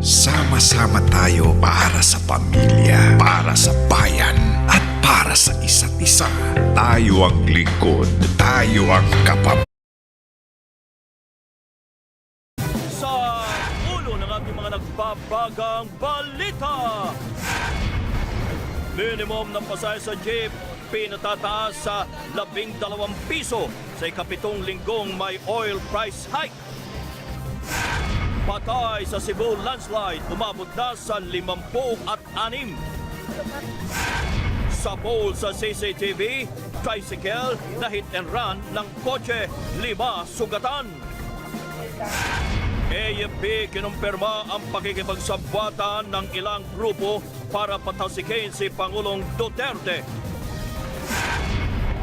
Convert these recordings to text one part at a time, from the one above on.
Sama-sama tayo para sa pamilya, para sa bayan, at para sa isa't isa. Tayo ang lingkod, tayo ang kapamilya. Sa ulo ng ating mga nagbabagang balita. Minimum ng pasay sa jeep pinatataas sa 12 piso sa ikapitong linggong may oil price hike. Patay sa Cebu landslide, umabot na sa 56. Sa poll sa CCTV, tricycle na hit and run ng kotse, 5 sugatan. AFP kinumpirma ang pakikipagsabwatan ng ilang grupo para patasikin si Pangulong Duterte.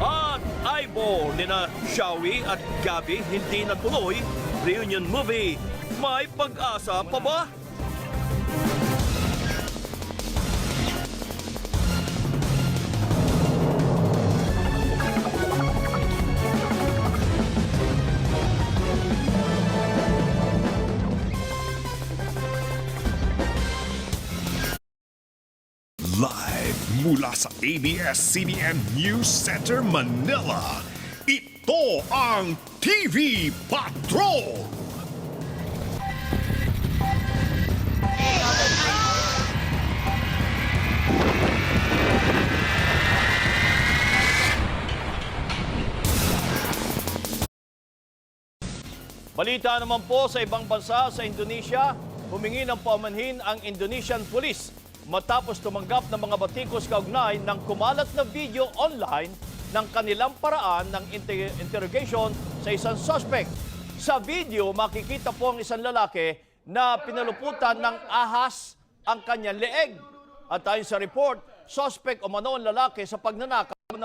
At eyeball nina Shawi at Gabby hindi natuloy. Reunion movie, may pag-asa pa ba? Live mula sa ABS-CBN News Center, Manila. Ito ang TV Patrol! Balita naman po sa ibang bansa sa Indonesia, humingi ng paumanhin ang Indonesian Police matapos tumanggap ng mga batikos kaugnay ng kumalat na video online ng kanilang paraan ng interrogation sa isang suspect. Sa video, makikita po ang isang lalaki na pinaluputan ng ahas ang kanyang leeg. At ayon sa report, suspect o mano ang lalaki sa pagnanakaw ng